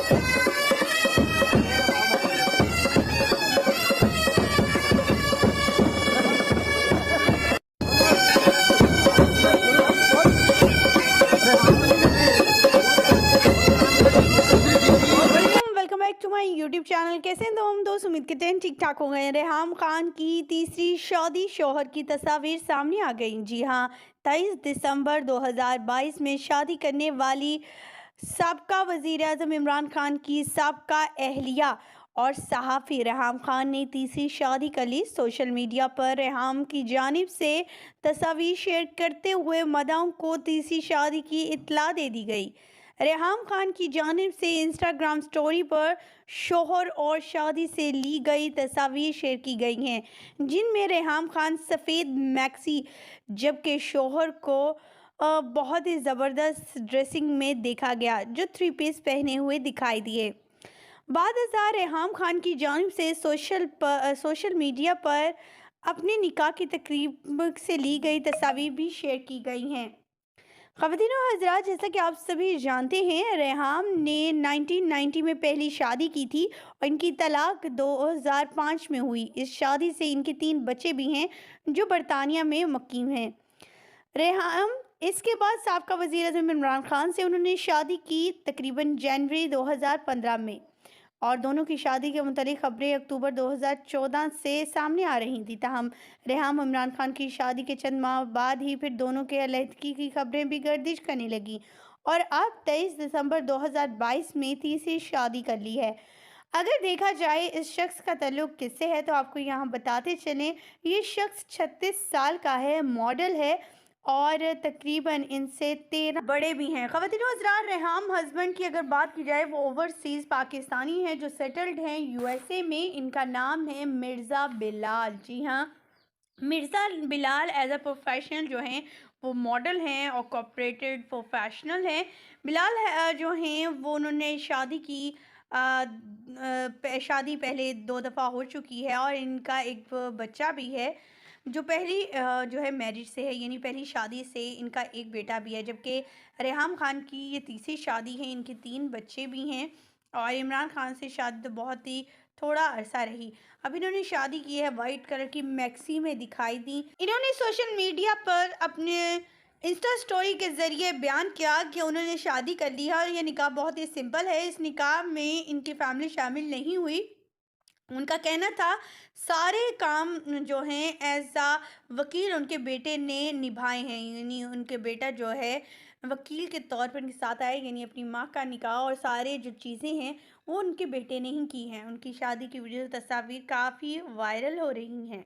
Welcome back to my YouTube channel. कैसे हैं हम दोस्त? उम्मीद करते हैं ठीक ठाक हो गए। रेहाम खान की तीसरी शादी शौहर की तस्वीर सामने आ गई। जी हाँ, 23 दिसंबर 2022 में शादी करने वाली साबका वजीर आजम इमरान खान की साबका अहलिया और सहाफ़ी रेहाम खान ने तीसरी शादी कर ली। सोशल मीडिया पर रेहाम की जानिब से तस्वीर शेयर करते हुए मदाओं को तीसरी शादी की इत्तला दे दी गई। रेहाम खान की जानिब से इंस्टाग्राम स्टोरी पर शोहर और शादी से ली गई तस्वीर शेयर की गई हैं, जिनमें रेहाम खान सफ़ेद मैक्सी जबकि शोहर को बहुत ही ज़बरदस्त ड्रेसिंग में देखा गया, जो थ्री पीस पहने हुए दिखाई दिए। बाद रेहाम खान की जानिब से सोशल मीडिया पर अपने निकाह की तकरीब से ली गई तस्वीर भी शेयर की गई हैं। ख़वातीन और हज़रात, जैसा कि आप सभी जानते हैं, रेहाम ने 1990 में पहली शादी की थी और इनकी तलाक 2005 में हुई। इस शादी से इनके 3 बच्चे भी हैं, जो बरतानिया में मुक़ीम हैं। रेहाम इसके बाद साबका वज़ीर आज़म इमरान खान से उन्होंने शादी की तकरीबन जनवरी 2015 में, और दोनों की शादी के मुतालिक खबरें अक्टूबर 2014 से सामने आ रही थी। ताहम रेहाम इमरान खान की शादी के चंद माह बाद ही फिर दोनों के अलहदगी की खबरें भी गर्दिश करने लगी और अब 23 दिसंबर 2022 में तीसरी शादी कर ली है। अगर देखा जाए इस शख्स का ताल्लुक किससे है, तो आपको यहाँ बताते चलें, ये शख्स 36 साल का है, मॉडल है और तकरीबन इनसे 13 बड़े भी हैं। ख़वातीन व हज़रात, रेहाम हस्बैंड की अगर बात की जाए, वो ओवरसीज़ पाकिस्तानी हैं जो सेटल्ड हैं यूएसए में। इनका नाम है मिर्ज़ा बिलाल। जी हाँ, Mirza Bilal as a professional जो हैं वो मॉडल हैं और कॉर्पोरेटेड प्रोफेशनल हैं। बिलाल जो हैं वो उन्होंने शादी की शादी पहले 2 दफ़ा हो चुकी है और इनका एक बच्चा भी है, जो पहली जो है मैरिज से है, यानी पहली शादी से इनका एक बेटा भी है। जबकि रेहाम खान की ये तीसरी शादी है, इनके 3 बच्चे भी हैं और इमरान खान से शादी तो बहुत ही थोड़ा अरसा रही। अब इन्होंने शादी की है, वाइट कलर की मैक्सी में दिखाई दी। इन्होंने सोशल मीडिया पर अपने इंस्टा स्टोरी के ज़रिए बयान किया कि उन्होंने शादी कर ली है और ये निकाह बहुत ही सिंपल है। इस निकाह में इनकी फैमिली शामिल नहीं हुई। उनका कहना था सारे काम जो हैं एज़ अ वकील उनके बेटे ने निभाए हैं, यानी उनके बेटा जो है वकील के तौर पर उनके साथ आए, यानी अपनी माँ का निकाह और सारे जो चीज़ें हैं वो उनके बेटे ने ही की हैं। उनकी शादी की वीडियो तस्वीर काफ़ी वायरल हो रही हैं।